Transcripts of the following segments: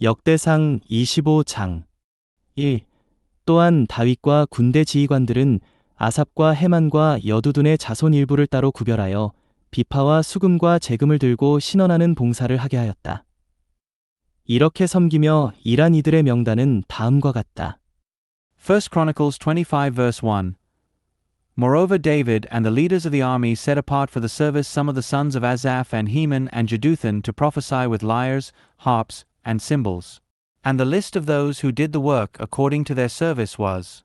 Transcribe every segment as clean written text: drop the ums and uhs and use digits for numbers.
역대상 25장 1. 또한 다윗과 군대 지휘관들은 아삽과 헤만과 여두둔의 자손 일부를 따로 구별하여 비파와 수금과 재금을 들고 신원하는 봉사를 하게 하였다. 이렇게 섬기며 일한 이들의 명단은 다음과 같다. 1 Chronicles 25 verse 1. Moreover David and the leaders of the army set apart for the service some of the sons of Asaph and Heman and Jeduthun to prophesy with lyres, harps, and cymbals. And the list of those who did the work according to their service was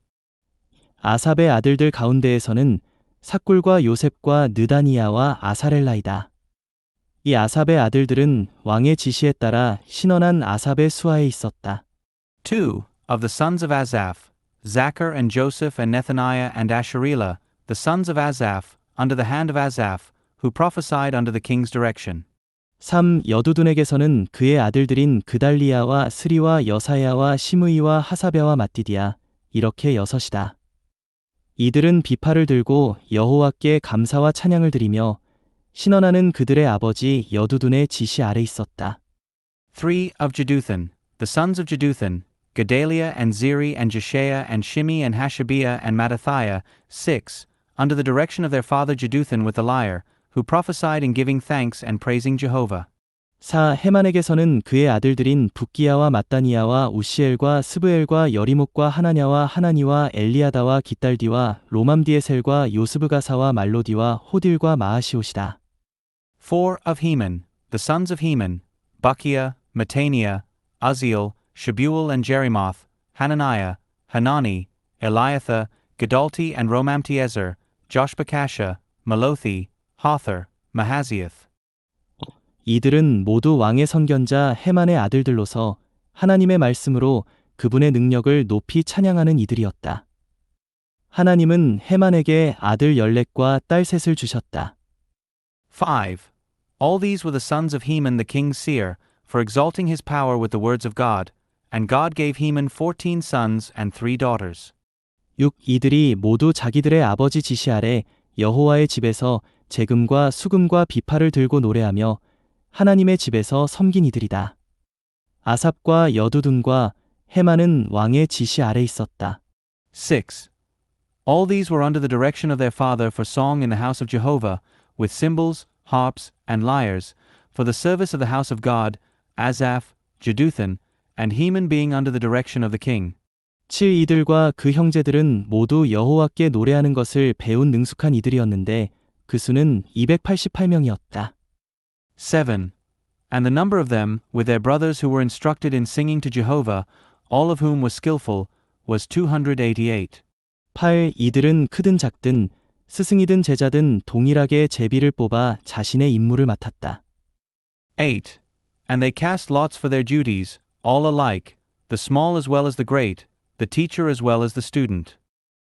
아삽의 아들들 가운데에서는 삭굴과 요셉과 느다니아와 아사렐라이다. 이 아삽의 아들들은 왕의 지시에 따라 신원한 아삽의 수하에 있었다. 2. Of the sons of Asaph, Zachar and Joseph and Nethaniah and Asherelah, the sons of Asaph, under the hand of Asaph, who prophesied under the king's direction. 3. 여두둔에게서는 그의 아들들인 그달리아와 스리와 여사야와 시므이와 하사랴와 마띠디아 이렇게 여섯이다. 이들은 비파를 들고 여호와께 감사와 찬양을 드리며 신원하는 그들의 아버지 여두둔의 지시 아래 있었다. 3. Of Jeduthun, the sons of Jeduthun, Gedaliah and Zeri and Jeshiah and Shimi and Hashabiah and Mattathiah, 6, under the direction of their father Jeduthun with the lyre, who prophesied in giving thanks and praising Jehovah. 4. 헤만에게서는 그의 아들들인 붓기야와 mat다니아와 우시엘과 스브엘과 여리목과 하나냐와 하나니와 엘리아다와 깃달디와 로맘디에셀과 요스브가사와 말로디와 호딜과 마아시옷이다. 4. Of Heman, the sons of Heman, Bukiah, Matania, Uzziel, Shebuel and Jerimoth, Hananiah, Hanani, Eliathah, Gedalti and Romamtiezer, Joshbekasha, Malothi, Hother, Mahaziath. 이들은 모두 왕의 선견자 헤만의 아들들로서 하나님의 말씀으로 그분의 능력을 높이 찬양하는 이들이었다. 하나님은 헤만에게 아들 14과 딸 셋을 주셨다. 5. All these were the sons of Heman the king's seer, for exalting his power with the words of God, and God gave Heman 14 sons and 3 daughters. 6. 이들이 모두 자기들의 아버지 지시 아래 여호와의 집에서 재금과 수금과 비파를 들고 노래하며 하나님의 집에서 섬긴 이들이다. 아삽과 여두둔과 헤만은 왕의 지시 아래 있었다. 6. All these were under the direction of their father for song in the house of Jehovah, with cymbals, harps, and lyres, for the service of the house of God, Asaph, Jeduthun, and Heman being under the direction of the king. 7. 이들과 그 형제들은 모두 여호와께 노래하는 것을 배운 능숙한 이들이었는데 그 수는 288명이었다. 7. And the number of them, with their brothers who were instructed in singing to Jehovah, all of whom was skillful, was 288. 8. 이들은 크든 작든 스승이든 제자든 동일하게 제비를 뽑아 자신의 임무를 맡았다. 8. And they cast lots for their duties, all alike, the small as well as the great, the teacher as well as the student.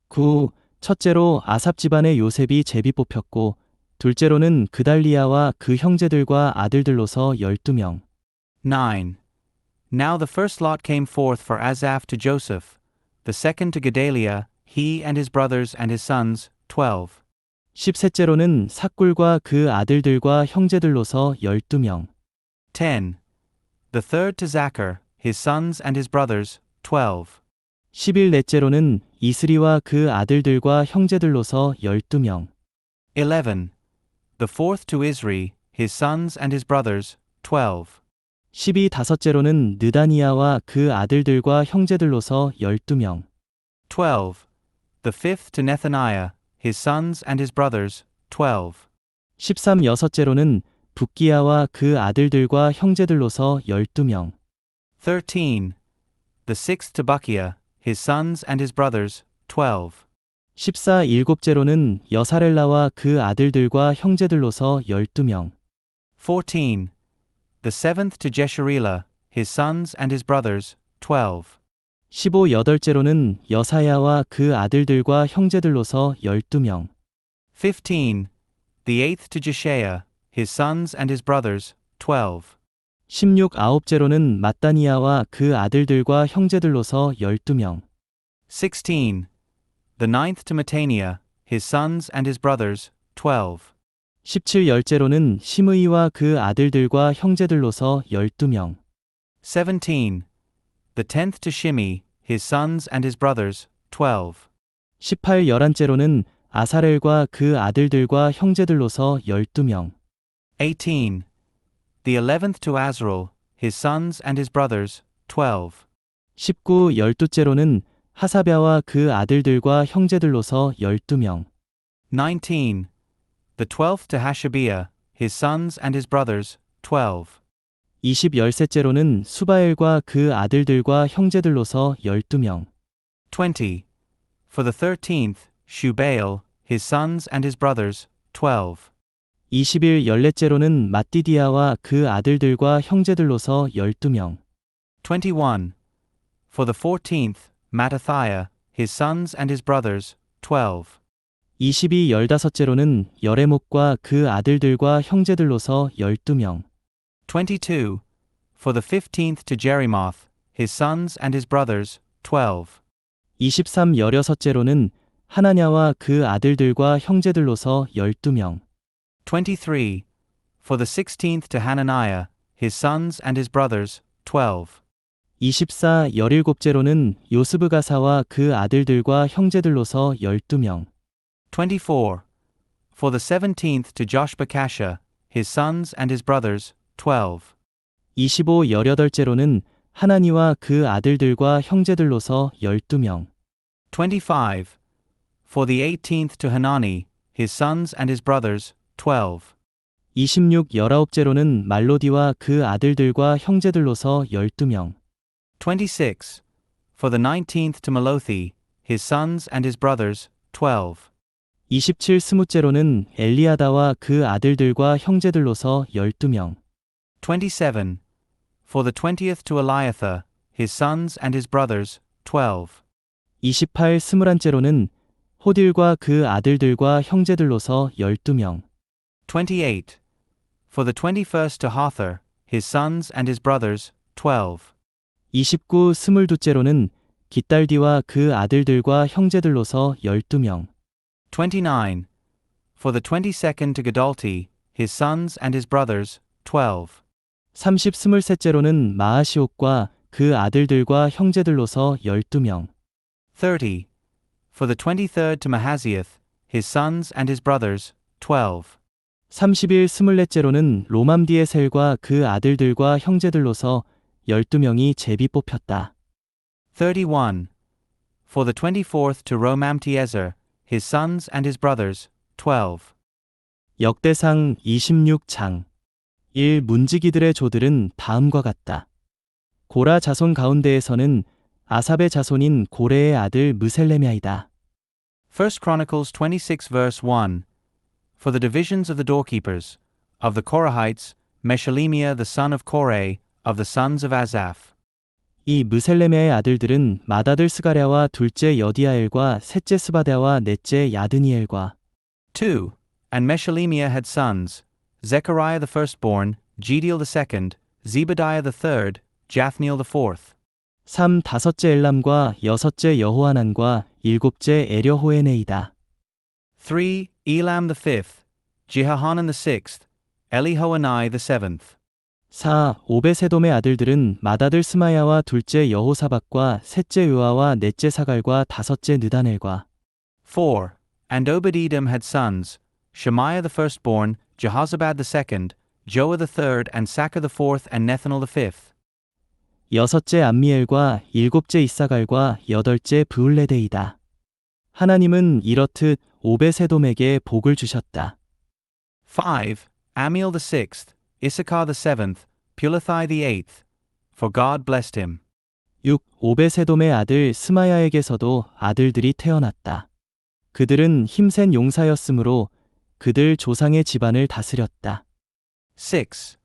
9. 첫째로 아삽 집안의 요셉이 제비 뽑혔고 둘째로는 그달리아와 그 형제들과 아들들로서 12명. 9. Now the first lot came forth for Asaph to Joseph, the second to Gedaliah, he and his brothers and his sons, 12. 10셋째로는 삭굴과 그 아들들과 형제들로서 12명. 10. The third to Zachar, his sons and his brothers, 12. 11넷째로는 이스리와 그 아들들과 형제들로서 12명. 11. The fourth to Isri, his sons and his brothers, 12. 12다섯째로는 느다니아와 그 아들들과 형제들로서 12명. 12. The fifth to Nethaniah, his sons and his brothers, 12. 13 여섯째로는 붓기야와 그 아들들과 형제들로서 12명. 13. The sixth to Bukiah, his sons and his brothers, 12. 14 일곱째로는 여사렐라와 그 아들들과 형제들로서 12명. 14. The seventh to Jesharelah, his sons and his brothers, 12. 15 여덟째로는 여사야와 그 아들들과 형제들로서 12명. 15. The eighth to Jeshiah, his sons and his brothers, 12. 16 아홉째로는 mat다니아와 그 아들들과 형제들로서 12명. 16. The ninth to Matania, his sons and his brothers, 12. 17 열째로는 시므이와 그 아들들과 형제들로서 12명. 17. The 10th to Shimei, his sons and his brothers, 12. 18 열한째로는 아사렐과 그 아들들과 형제들로서 12명. 18. The 11th to Azrael, his sons and his brothers, 12. 19 열두째로는 하사랴와 그 아들들과 형제들로서 12명. 19. The 12th to Hashabiah, his sons and his brothers, 12. 20 열셋째로는 수바엘과 그 아들들과 형제들로서 12명. 20. For the 13th, Shubael, his sons and his brothers, 12. 21 열넷째로는 mattidia와 그 아들들과 형제들로서 12명. 21. For the 14th, Mattathiah, his sons and his brothers, 12. 22 열다섯째로는 여레목과 그 아들들과 형제들로서 12명. 22. For the 15th to Jerimoth, his sons and his brothers, 12. 23 열여섯째로는 하나냐와 그 아들들과 형제들로서 12명. 23. For the 16th to Hananiah, his sons and his brothers, 12. 24 열일곱째로는 요스브가사와 그 아들들과 형제들로서 12명. 24. For the 17th to Joshbekasha, his sons and his brothers, 12. 25 열여덟째로는 하나니와 그 아들들과 형제들로서 12명. 25. For the 18th to Hanani, his sons and his brothers, 12. 26 열아홉째로는 말로디와 그 아들들과 형제들로서 12명. 26. For the 19th to Malothi, his sons and his brothers, 12. 27 스무째로는 엘리아다와 그 아들들과 형제들로서 12명. 27. For the 20th to Eliatha, his sons and his brothers, 12. 28 스물한째로는 호딜과 그 아들들과 형제들로서 12명. 28. For the 21st to Hother, his sons and his brothers, 12. 29 스물두째로는 깃달디와 그 아들들과 형제들로서 12명. 29. For the 22nd to Gedalti, his sons and his brothers, 12. 30 스물셋째로는 마아시옥과 그 아들들과 형제들로서 12명. 30. For the 23rd to Mahaziath, his sons and his brothers, 12. 31 스물넷째로는 로맘디에셀과 그 아들들과 형제들로서 12명이 제비 뽑혔다. 31. For the 24th to Romamtiezer, his sons and his brothers, 12. 역대상 26장 1. 문지기들의 조들은 다음과 같다. 고라 자손 가운데에서는 아삽의 자손인 고레의 아들 무셀레미아이다. 1 Chronicles 26 verse 1. For the divisions of the doorkeepers, of the Korahites, Meshelemiah the son of Kore, of the sons of Asaph. 이 무셀레미아의 아들들은 맏아들 스가랴와 둘째 여디아엘과 셋째 스바랴와 넷째 야드니엘과 2. And Meshelemiah had sons, Zechariah the firstborn, Jediel the second, Zebadiah the third, Jathniel the fourth. 3. 다섯째 엘람과 여섯째 여호하난과 일곱째 에려호에네이다. 3. Elam the fifth, Jehohanan the sixth, Elihoenai the seventh. 4. 오베세돔의 아들들은 맏아들 스마야와 둘째 여호사박과 셋째 요아와 넷째 사갈과 다섯째 느다넬과 4. And Obed-Edom had sons, Shemaiah the firstborn, Jehozabad the second, Joah the third, and Sacar the fourth, and Nethanel the fifth. 여섯째 암미엘과 일곱째 이사갈과 여덟째 브울레데이다. 하나님은 이렇듯 오베세돔에게 복을 주셨다. 5. Amiel the sixth, Issachar the seventh, Pulathai the eighth. For God blessed him. 6. 오베세돔의 아들 스마야에게서도 아들들이 태어났다. 그들은 힘센 용사였으므로 그들 조상의 집안을 다스렸다. 6.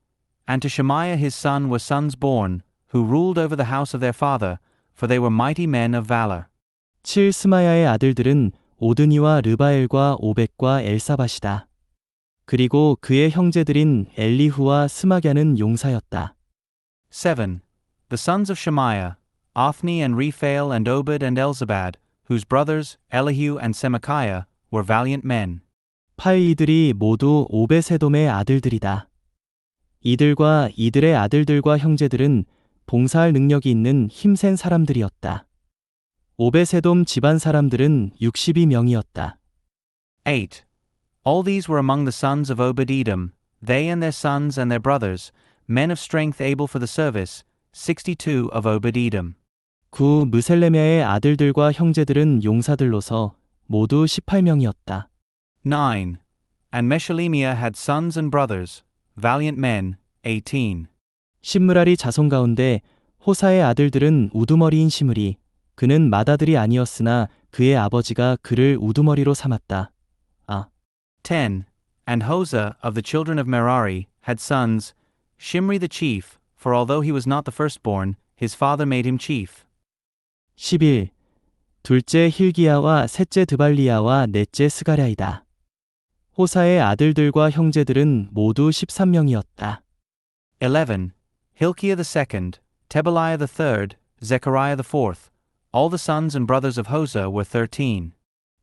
And to Shemaiah his son were sons born, who ruled over the house of their father, for they were mighty men of valor. 7. 스마야의 아들들은 오드니와 르바엘과 오벳과 엘사밧이다. 그리고 그의 형제들인 엘리후와 스마갸는 용사였다. 7. The sons of Shemaiah, Othni and Rephael and Obed and Elzabad, whose brothers, Elihu and Semachiah, were valiant men. 8. 이들이 모두 오베세돔의 아들들이다. 이들과 이들의 아들들과 형제들은 봉사할 능력이 있는 힘센 사람들이었다. 오베세돔 집안 사람들은 62명이었다. 8. All these were among the sons of Obed-Edom, they and their sons and their brothers, men of strength able for the service, 62 of Obed-Edom. 9. 무셀레미아의 아들들과 형제들은 용사들로서 모두 18명이었다. 9. And Meshelemiah had sons and brothers, valiant men, 18. 신므라리 자손 가운데 호사의 아들들은 우두머리인 시므리, 그는 맏아들이 아니었으나 그의 아버지가 그를 우두머리로 삼았다. 10. And Hosah of the children of Merari had sons, Shimri the chief, for although he was not the firstborn, his father made him chief. 11. 둘째 힐기야와 셋째 드발리야와 넷째 스가랴이다. 호사의 아들들과 형제들은 모두 13명이었다. 11. Hilkiah the second, Tebaliah the third, Zechariah the fourth. All the sons and brothers of Hosah were 13.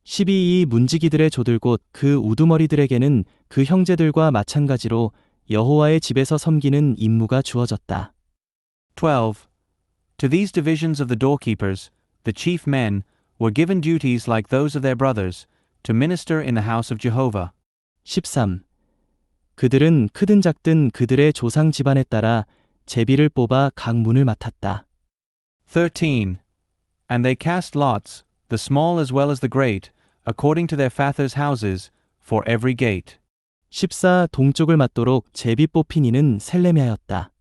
12. 이 문지기들의 조들 곧 그 우두머리들에게는 그 형제들과 마찬가지로 여호와의 집에서 섬기는 임무가 주어졌다. 12. To these divisions of the doorkeepers, the chief men, were given duties like those of their brothers, to minister in the house of Jehovah. 13. 그들은 크든 작든 그들의 조상 집안에 따라 제비를 뽑아 각 문을 맡았다. 13. And they cast lots, the small as well as the great, according to their fathers' houses, for every gate. 14. 동쪽을 맡도록 제비 뽑힌 이는 셀레미아였다.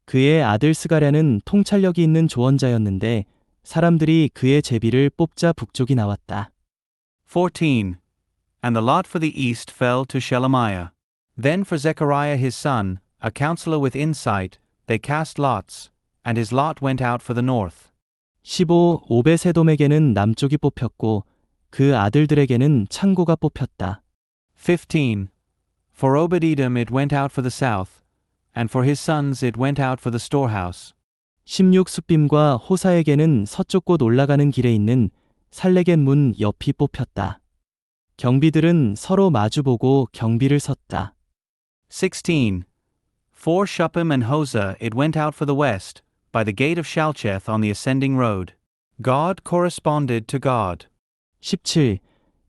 그의 아들 스가랴는 통찰력이 있는 조언자였는데 사람들이 그의 제비를 뽑자 북쪽이 나왔다. 14. And the lot for the east fell to Shelemiah. Then for Zechariah his son, a counselor with insight, they cast lots, and his lot went out for the north. 15. 오베세돔에게는 남쪽이 뽑혔고 그 아들들에게는 창고가 뽑혔다. 15. For Obed-Edom it went out for the south, and for his sons it went out for the storehouse. 16. 숫빔과 호사에게는 서쪽 곳 올라가는 길에 있는 살레겟 문 옆이 뽑혔다. 경비들은 서로 마주보고 경비를 섰다. 16. For Shuppim and Hosah it went out for the west, by the gate of Shalcheth on the ascending road. God corresponded to God. 17.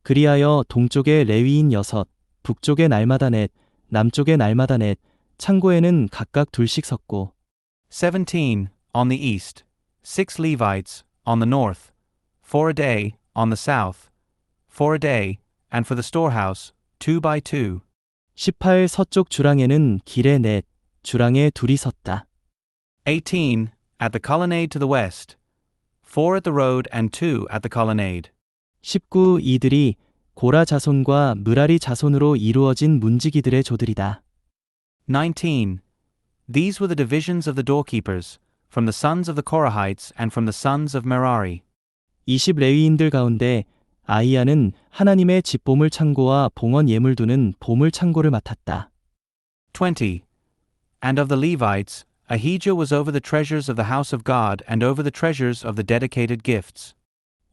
그리하여 동쪽에 레위인 6, 북쪽에 날마다 넷, 남쪽에 날마다 넷, 창고에는 각각 둘씩 섰고. 17. On the east, 6 Levites, on the north, 4 a day, on the south, 4 a day, and for the storehouse, 2 by 2. 18. 서쪽 주랑에는 길에 넷, 주랑에 둘이 섰다. 18. At the colonnade to the west, 4 at the road and 2 at the colonnade. 19. 이들이 고라 자손과 므라리 자손으로 이루어진 문지기들의 조들이다. 19. These were the divisions of the doorkeepers, from the sons of the Korahites and from the sons of Merari. 20. 레위인들 가운데 아이야는 하나님의 집 보물 창고와 봉헌 예물 두는 보물 창고를 맡았다. 20. And of the Levites, Ahijah was over the treasures of the house of God and over the treasures of the dedicated gifts.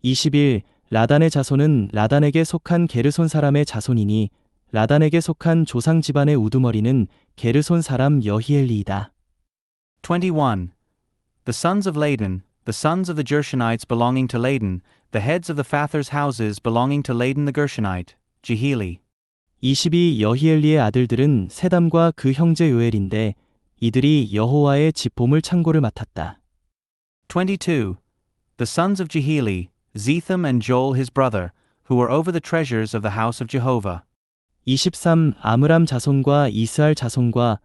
21. 라단의 자손은 라단에게 속한 게르손 사람의 자손이니 라단에게 속한 조상 집안의 우두머리는 게르손 사람 여히엘리이다. 21. The sons of Ladan, the sons of the Gershonites belonging to Ladan, the heads of the fathers' houses belonging to Ladan the Gershonite, Jehieli. 22. 여히엘리의 아들들은 세담과 그 형제 요엘인데 이들이 여호와의 집 보물 창고를 맡았다. 22. The sons of Jehieli, Zetham and Joel his brother, who were over the treasures of the house of Jehovah. 23. 아므람 자손과 이스알 자손과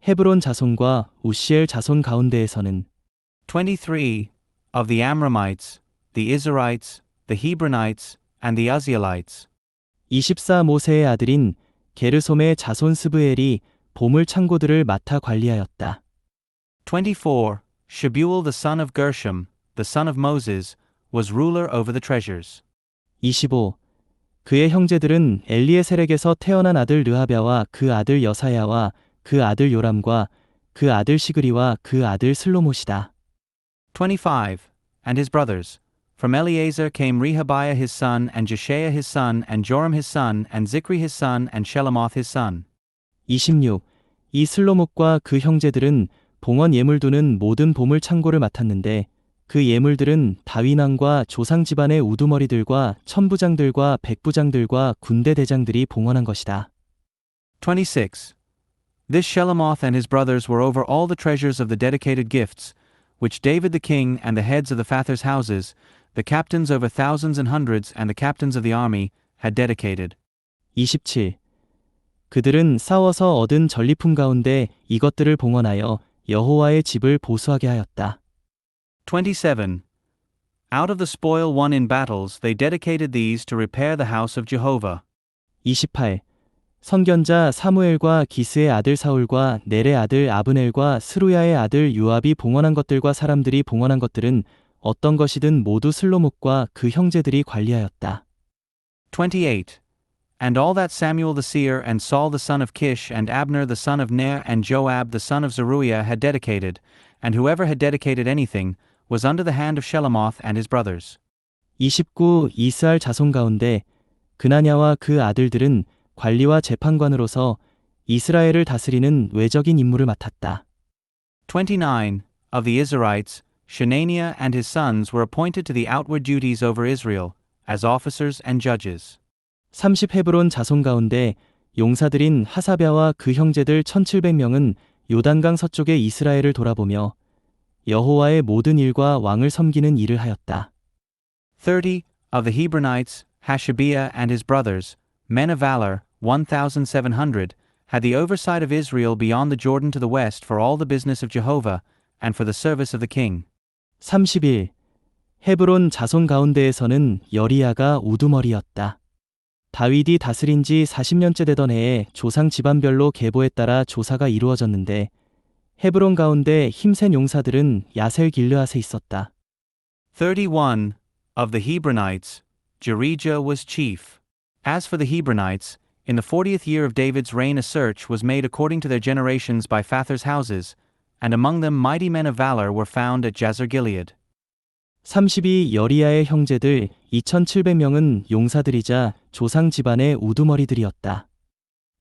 헤브론 자손과 우시엘 자손 가운데에서는 23. Of the Amramites, the Izharites, the Hebronites, and the Uzzielites. 24. 모세의 아들인 게르솜의 자손 스브엘이 보물 창고들을 맡아 관리하였다. 24. Shebuel the son of Gershom, the son of Moses, was ruler over the treasures. 25. 그의 형제들은 엘리에셀에게서 태어난 아들 르하랴와 그 아들 여사야와 그 아들 요람과 그 아들 시그리와 그 아들 슬로못이다. 25. And his brothers. From Eleazar came Rehabiah his son, and Jeshaiah his son, and Joram his son, and Zikri his son, and Shelomoth his son. 26. 이 슬로못과 그 형제들은 봉헌 예물두는 모든 보물 창고를 맡았는데 그 예물들은 다윗 왕과 조상 집안의 우두머리들과 천부장들과 백부장들과 군대 대장들이 봉헌한 것이다. 26. This Shelomoth and his brothers were over all the treasures of the dedicated gifts, which David the king and the heads of the fathers' houses, the captains over thousands and hundreds and the captains of the army, had dedicated. 27. 그들은 싸워서 얻은 전리품 가운데 이것들을 봉헌하여 여호와의 집을 보수하게 하였다. 27. Out of the spoil won in battles they dedicated these to repair the house of Jehovah. 28. 선견자 사무엘과 기스의 아들 사울과 넬의 아들 아브넬과 스루야의 아들 요압이 봉헌한 것들과 사람들이 봉헌한 것들은 어떤 것이든 모두 슬로목과 그 형제들이 관리하였다. 28. And all that Samuel the seer and Saul the son of Kish and Abner the son of Ner and Joab the son of Zeruiah had dedicated, and whoever had dedicated anything, was under the hand of Shelomoth and his brothers. 29. 이스라엘 자손 가운데 그나냐와 그 아들들은 관리와 재판관으로서 이스라엘을 다스리는 외적인 임무를 맡았다. 29. Of the Israelites, Shenaniah and his sons were appointed to the outward duties over Israel, as officers and judges. 30. 헤브론 자손 가운데 용사들인 하사랴와 그 형제들 1700명은 요단강 서쪽의 이스라엘을 돌아보며 여호와의 모든 일과 왕을 섬기는 일을 하였다. 30. Of the Hebronites, Hashabiah and his brothers, men of valor, 1,700, had the oversight of Israel beyond the Jordan to the west for all the business of Jehovah, and for the service of the king. 31. 헤브론 자손 가운데에서는 여리야가 우두머리였다. 다윗이 다스린 지 40년째 되던 해에 조상 집안별로 계보에 따라 조사가 이루어졌는데 헤브론 가운데 힘센 용사들은 야셀 길르앗에 있었다. 31. Of the Hebronites, Jerijah was chief. As for the Hebronites, in the 40th year of David's reign a search was made according to their generations by fathers' houses, and among them mighty men of valor were found at Jazer-Gilead. 32. 여리야의 형제들 2700명은 용사들이자 조상 집안의 우두머리들이었다.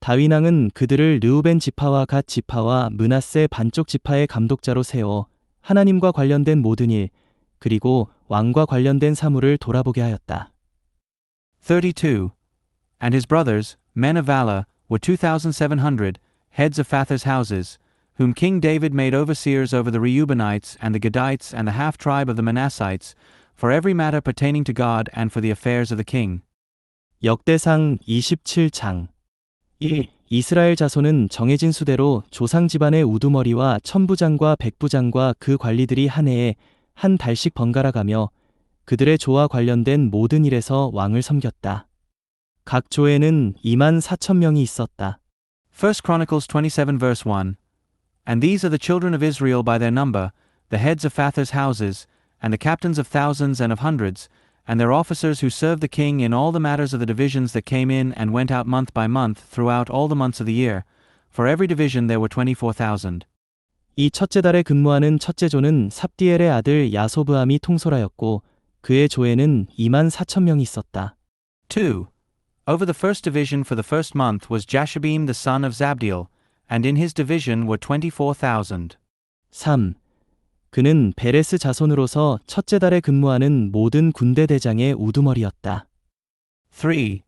다윗 왕은 그들을 르우벤 지파와 갓 지파와 므낫세 반쪽 지파의 감독자로 세워 하나님과 관련된 모든 일, 그리고 왕과 관련된 사물을 돌아보게 하였다. 32. And his brothers, men of valor, were 2,700, heads of fathers' houses, whom King David made overseers over the Reubenites and the Gadites and the half-tribe of the Manassites, for every matter pertaining to God and for the affairs of the king. 역대상 27장 1. 이스라엘 자손은 정해진 수대로 조상 집안의 우두머리와 천부장과 백부장과 그 관리들이 한 해에 한 달씩 번갈아 가며 그들의 조와 관련된 모든 일에서 왕을 섬겼다. 각 조에는 24,000명이 있었다. 1 Chronicles 27 verse 1. And these are the children of Israel by their number, the heads of fathers' houses, and the captains of thousands and of hundreds, and their officers who served the king in all the matters of the divisions that came in and went out month by month throughout all the months of the year. For every division there were 24,000. 이 첫째 달에 근무하는 첫째 조는 삽디엘의 아들 야소브암이 통솔하였고 그의 조에는 24,000명이 있었다. 2. Over the first division for the first month was Jashabim the son of Zabdiel, and in his division were 24,000. 3. 그는 베레스 자손으로서 첫째 달에 근무하는 모든 군대 대장의 우두머리였다. 3.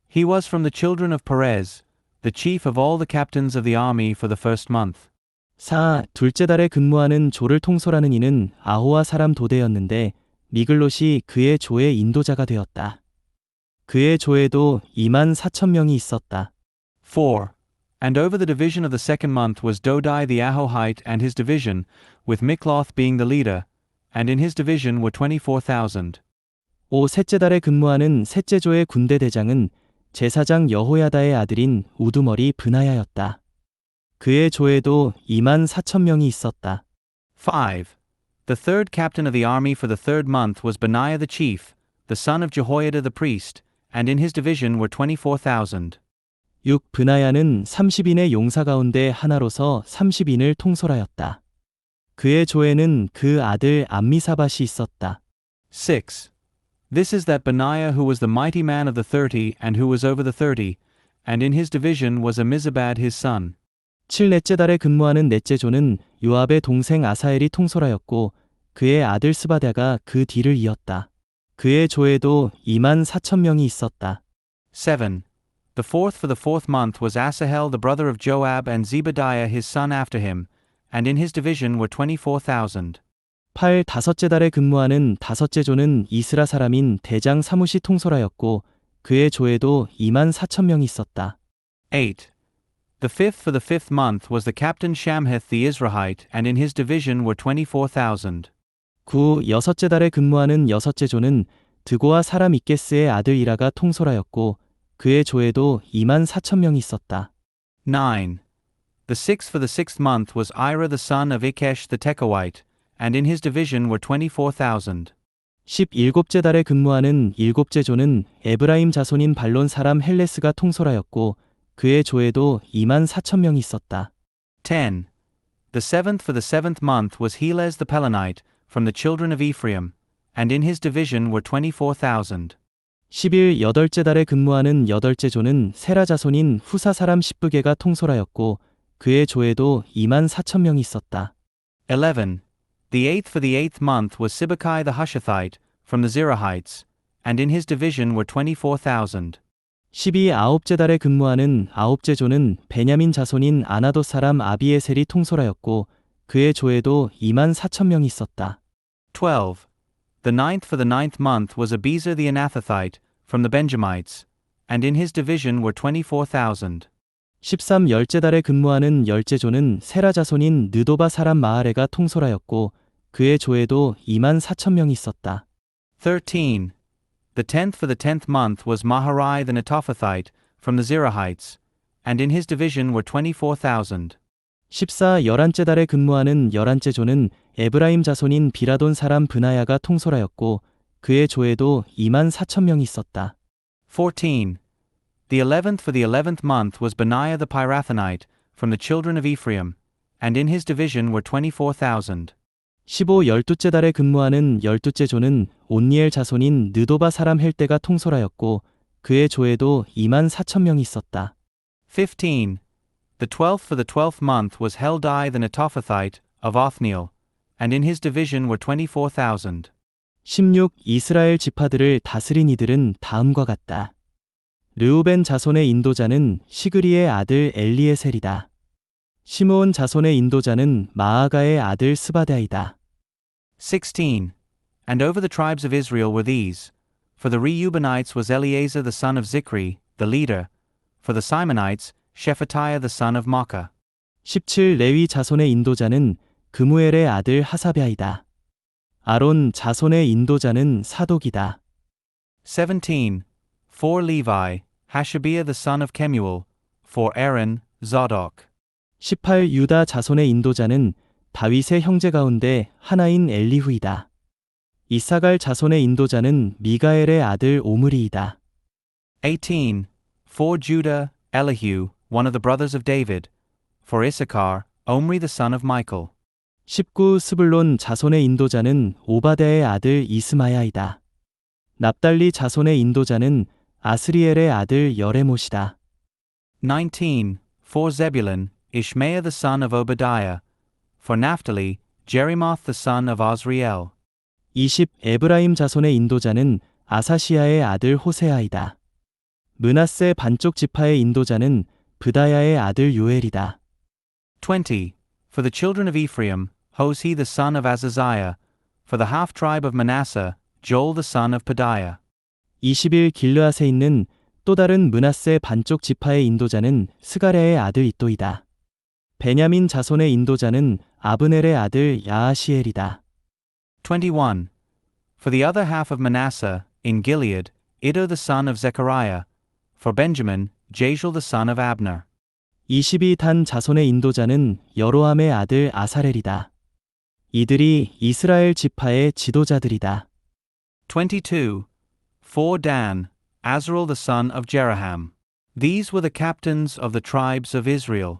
He was from the children of Perez, the chief of all the captains of the army for the first month. 4. 둘째 달에 근무하는 조를 통솔하는 이는 아호와 사람 도대였는데 미글롯이 그의 조의 인도자가 되었다. 그의 조에도 24,000명이 있었다. 4. And over the division of the second month was Dodai the Ahohite and his division, with Mikloth being the leader, and in his division were 24,000. 5. 셋째 달에 근무하는 셋째 조의 군대 대장은 제사장 여호야다의 아들인 우두머리 브나야였다. 그의 조에도 24,000명이 있었다. 5. The third captain of the army for the third month was Benaiah the chief, the son of Jehoiada the priest, and in his division were 24,000. 6. 브나야는 30인의 용사 가운데 하나로서 30인을 통솔하였다. 그의 조에는 그 아들 암미사밧이 있었다. 6. This is that Benaiah who was the mighty man of the 30 and who was over the 30, and in his division was Amizabad his son. 7넷째 달에 근무하는 넷째 조는 요압의 동생 아사엘이 통솔하였고 그의 아들 스바랴가 그 뒤를 이었다. 그의 조에도 24,000명이 있었다. 7. The fourth for the fourth month was Asahel the brother of Joab and Zebadiah his son after him, and in his division were 24,000. 8. 다섯째 달에 근무하는 다섯째 조는 이스라 사람인 대장 사무시 통솔하였고 그의 조에도 24,000명이 있었다. 8. The fifth for the fifth month was the captain Shamheth the Israelite, and in his division were 24,000. 9. 여섯째 달에 근무하는 여섯째 조는 드고와 사람 이게스의 아들 이라가 통솔하였고 그의 조에도 24,000명이 있었다. 9. The sixth for the sixth month was Ira the son of Ikesh the Tekoite, and in his division were 24,000. 17째 달에 근무하는 일곱째 조는 에브라임 자손인 발론 사람 헬레스가 통솔하였고 그의 조에도 24,000명이 있었다. 10. The seventh for the seventh month was Helez the Pelonite, from the children of Ephraim, and in his division were 24,000. 11. 여덟째 달에 근무하는 여덟째 조는 세라 자손인 후사 사람 십부게가 통솔하였고 그의 조에도 24,000명이 있었다. 11. The eighth for the eighth month was Sibbecai the Hushathite, from the Zerahites, and in his division were 24,000. 12. 아홉째 달에 근무하는 아홉째 조는 베냐민 자손인 아나도 사람 아비에셀이 통솔하였고 그의 조에도 24,000명이 있었다. 12. The ninth for the ninth month was Abiezer the Anathothite, from the Benjamites, and in his division were 24,000. 13. 열째 달에 근무하는 열째 조는 세라 자손인 느도바 사람 마하레가 통솔하였고 그의 조에도 24,000명이 있었다. 13. The tenth for the tenth month was Maharai the Netophathite, from the Zerahites, and in his division were 24,000. 14. 열한째 달에 근무하는 열한째 조는 에브라임 자손인 비라돈 사람 브나야가 통솔하였고 그의 조에도 24,000명이 있었다. 14. The eleventh for the eleventh month was Benaiah the Pirathonite, from the children of Ephraim, and in his division were 24,000. 15. 열두째 달에 근무하는 열두째 조는 온니엘 자손인 느도바 사람 헬때가 통솔하였고 그의 조에도 24,000명이 있었다. 15. The twelfth for the twelfth month was Heldai the Netophathite, of Othniel, and in his division were 24,000. 16. 이스라엘 지파들을 다스린 이들은 다음과 같다. 르우벤 자손의 인도자는 시그리의 아들 엘리에셀이다. 시므온 자손의 인도자는 마아가의 아들 스바다이다. 16. And over the tribes of Israel were these. For the Reubenites was Eleazar the son of Zikri, the leader. For the Simonites, Shephatiah the son of Makkah. 17. 레위 자손의 인도자는 그무엘의 아들 하사베아이다. 아론 자손의 인도자는 사독이다. 17. For Levi, Hashabiah the son of Kemuel. For Aaron, Zadok. 18. 유다 자손의 인도자는 다윗의 형제 가운데 하나인 엘리후이다. 이사갈 자손의 인도자는 미가엘의 아들 오므리이다. 18. For Judah, Elihu, one of the brothers of David. For Issachar, Omri the son of Michael. 19. 스불론 자손의 인도자는 오바데의 아들 이스마야이다. 납달리 자손의 인도자는 아스리엘의 아들 여레못이다. 19. For Zebulun, Ishmael the son of Obadiah. For Naphtali, Jerimoth the son of Azriel. 20. 에브라임 자손의 인도자는 아사시아의 아들 호세아이다. 므낫세 반쪽 지파의 인도자는 브다야의 아들 요엘이다. 20. For the children of Ephraim, Hoshi the son of Azaziah. For the half tribe of Manasseh, Joel the son of Pedaiah. 21. 길르앗에 있는 또 다른 므낫세 반쪽 지파의 인도자는 스가랴의 아들 이또이다. 베냐민 자손의 인도자는 아브넬의 아들 야아시엘이다. 21. For the other half of Manasseh, in Gilead, Iddo the son of Zechariah. For Benjamin, Jaziel the son of Abner. 22. 단 자손의 인도자는 여로함의 아들 아사렐이다. 이들이 이스라엘 지파의 지도자들이다. 22. For Dan, Azrael the son of Jeraham. These were the captains of the tribes of Israel.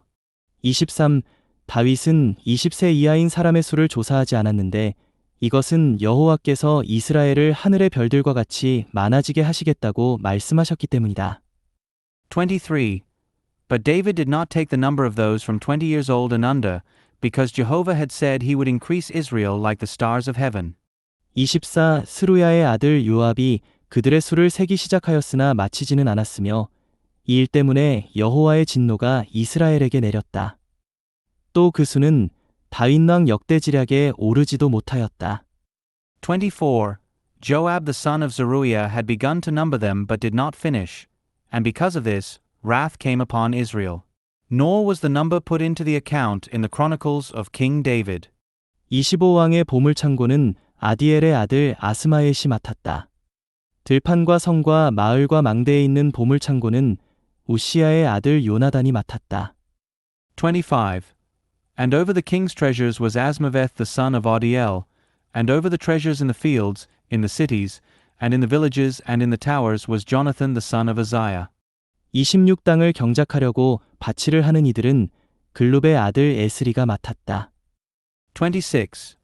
23. 다윗은 20세 이하인 사람의 수를 조사하지 않았는데 이것은 여호와께서 이스라엘을 하늘의 별들과 같이 많아지게 하시겠다고 말씀하셨기 때문이다. 23. But David did not take the number of those from 20 years old and under, because Jehovah had said he would increase Israel like the stars of heaven. 24. 스루야의 아들 요압이 그들의 수를 세기 시작하였으나 마치지는 않았으며 이 일 때문에 여호와의 진노가 이스라엘에게 내렸다. 또 그 수는 다윗왕 역대지략에 오르지도 못하였다. 24. Joab the son of Zeruiah had begun to number them but did not finish, and because of this, wrath came upon Israel. Nor was the number put into the account in the Chronicles of King David. 25왕의 보물창고는 아디엘의 아들 아스마엘이 맡았다. 들판과 성과 마을과 망대에 있는 보물창고는 우시야의 아들 요나단이 맡았다. 25. And over the king's treasures was Asmaveth the son of Adiel, and over the treasures in the fields, in the cities, and in the villages and in the towers was Jonathan the son of Uzziah. 26땅을 경작하려고 바치를 하는 이들은 글룹의 아들 에스리가 맡았다. 26.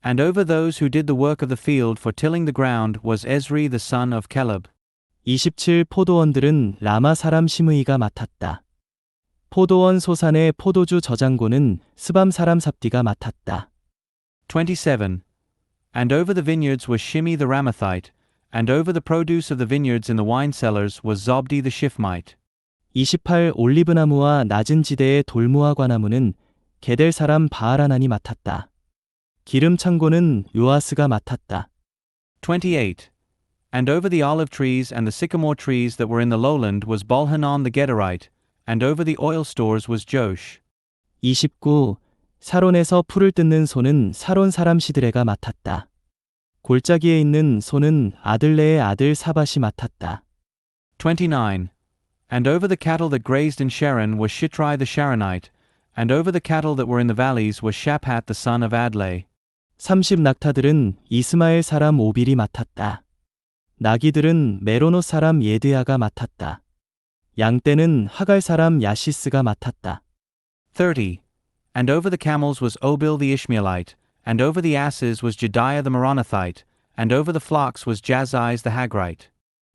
And over those who did the work of the field for tilling the ground was Esri the son of Caleb. 27 포도원들은 라마 사람 시므이가 맡았다. 포도원 소산의 포도주 저장고는 스밤 사람 삽디가 맡았다. 27. And over the vineyards was Shimi the Ramathite, and over the produce of the vineyards in the wine cellars was Zobdi the Shiphmite. 28 올리브나무와 낮은 지대의 돌무화 과나무는 게델 사람 바알하난이 맡았다. 기름 창고는 요아스가 맡았다. 28. And over the olive trees and the sycamore trees that were in the lowland was Balhanan the Gederite, and over the oil stores was Josh. 29 사론에서 풀을 뜯는 소는 사론 사람 시드레가 맡았다. 골짜기에 있는 소는 아들레의 아들 사밧이 맡았다. 29. And over the cattle that grazed in Sharon was Shitrai the Sharonite, and over the cattle that were in the valleys was Shaphat the son of Adlai. 30 낙타들은 이스마엘 사람 오빌이 맡았다. 나귀들은 메로노 사람 예드야가 맡았다. 양떼는 하갈 사람 야시스가 맡았다. 30. And over the camels was Obil the Ishmaelite, and over the asses was Jediah the Meronothite, and over the flocks was Jazaiz the Hagrite.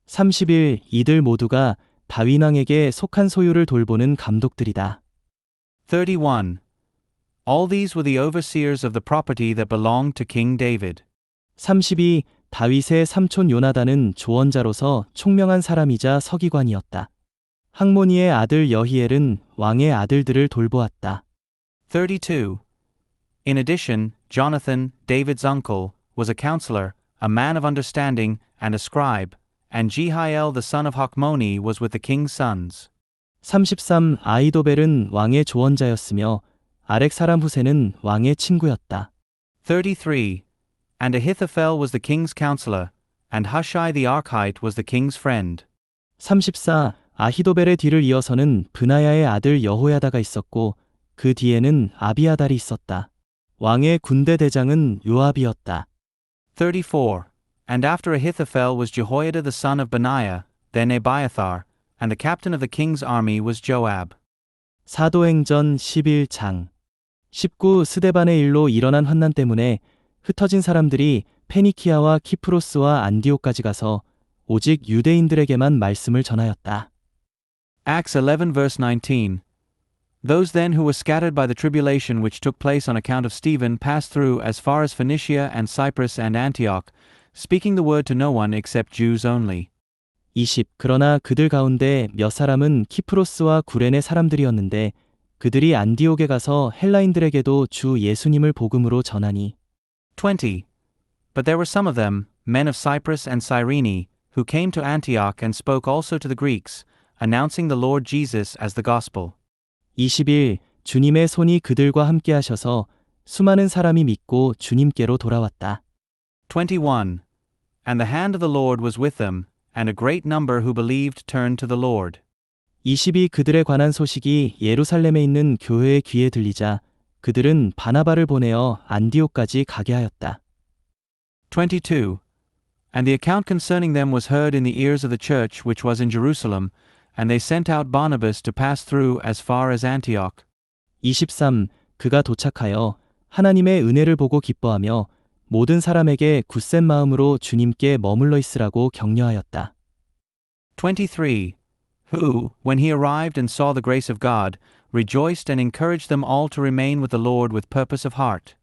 31 이들 모두가 다윗왕에게 속한 소유를 돌보는 감독들이다. 31. All these were the overseers of the property that belonged to King David. 32 다윗의 삼촌 요나단은 조언자로서 총명한 사람이자 서기관이었다. 항모니의 아들 여히엘은 왕의 아들들을 돌보았다. 32. In addition, Jonathan, David's uncle, was a counselor, a man of understanding, and a scribe, and Jehiel the son of Hakmoni was with the king's sons. 33 아이도벨은 왕의 조언자였으며 아렉 사람 후세는 왕의 친구였다. 33. And Ahithophel was the king's counselor, and Hushai the Archite was the king's friend. 34 아히도벨의 뒤를 이어서는 브나야의 아들 여호야다가 있었고 그 뒤에는 아비아달이 있었다. 왕의 군대 대장은 요압이었다. 34. And after Ahithophel was Jehoiada the son of Benaiah, then Abiathar, and the captain of the king's army was Joab. 사도행전 11장 19 스데반의 일로 일어난 환난 때문에 흩어진 사람들이 페니키아와 키프로스와 안디오까지 가서 오직 유대인들에게만 말씀을 전하였다. Acts 11 verse 19. Those then who were scattered by the tribulation which took place on account of Stephen passed through as far as Phoenicia and Cyprus and Antioch, speaking the word to no one except Jews only. 20 그러나 그들 가운데 몇 사람은 키프로스와 구레네 사람들이었는데 그들이 안디옥에 가서 헬라인들에게도 주 예수님을 복음으로 전하니 20. But there were some of them, men of Cyprus and Cyrene, who came to Antioch and spoke also to the Greeks, announcing the Lord Jesus as the gospel. 21 주님의 손이 그들과 함께 하셔서 수많은 사람이 믿고 주님께로 돌아왔다. 21. And the hand of the Lord was with them, and a great number who believed turned to the Lord. 22 그들에 관한 소식이 예루살렘에 있는 교회의 귀에 들리자 그들은 바나바를 보내어 안디옥까지 가게 하였다. 22. And the account concerning them was heard in the ears of the church which was in Jerusalem, and they sent out Barnabas to pass through as far as Antioch. 23 그가 도착하여 하나님의 은혜를 보고 기뻐하며 모든 사람에게 굳센 마음으로 주님께 머물러 있으라고 격려하였다. 23. who, when he arrived and saw the grace of God, rejoiced and encouraged them all to remain with the Lord with purpose of heart.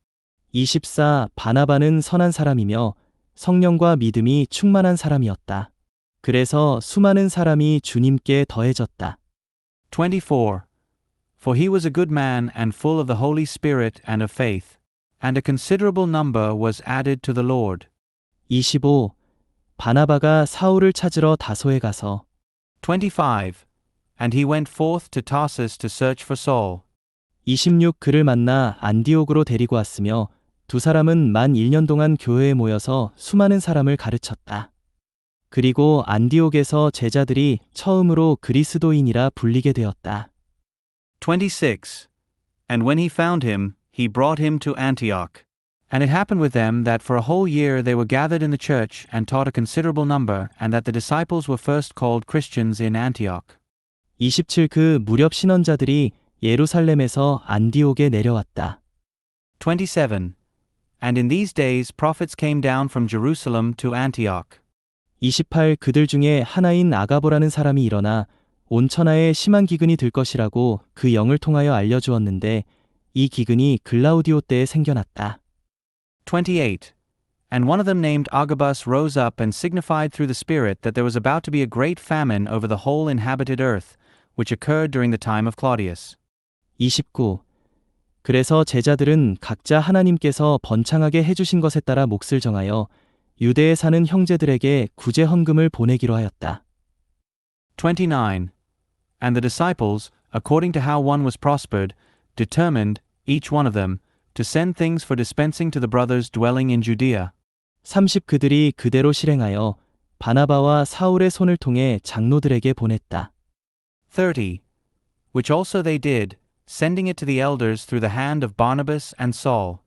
24. 바나바는 선한 사람이며 성령과 믿음이 충만한 사람이었다. 그래서 수많은 사람이 주님께 더해졌다. 24. For he was a good man and full of the Holy Spirit and of faith, and a considerable number was added to the Lord. 25. 바나바가 사울을 찾으러 다소에 가서 25. And he went forth to Tarsus to search for Saul. 26. 그를 만나 안디옥으로 데리고 왔으며 두 사람은 만 1년 동안 교회에 모여서 수많은 사람을 가르쳤다. 그리고 안디옥에서 제자들이 처음으로 그리스도인이라 불리게 되었다. 26. And when he found him, he brought him to Antioch. And it happened with them that for a whole year they were gathered in the church and taught a considerable number, and that the disciples were first called Christians in Antioch. 27. 그 무렵 신원자들이 예루살렘에서 안디옥에 내려왔다. 27. And in these days prophets came down from Jerusalem to Antioch. 28. 그들 중에 하나인 아가보라는 사람이 일어나 온 천하에 심한 기근이 들 것이라고 그 영을 통하여 알려주었는데 이 기근이 글라우디오 때에 생겨났다. 28. And one of them named Agabus rose up and signified through the Spirit that there was about to be a great famine over the whole inhabited earth, which occurred during the time of Claudius. 29. 그래서 제자들은 각자 하나님께서 번창하게 해주신 것에 따라 몫을 정하여 유대에 사는 형제들에게 구제 헌금을 보내기로 하였다. 29. And the disciples, according to how one was prospered, determined, each one of them, to send things for dispensing to the brothers dwelling in Judea. 30. 그들이 그대로 실행하여 바나바와 사울의 손을 통해 장로들에게 보냈다. 30. Which also they did, sending it to the elders through the hand of Barnabas and Saul.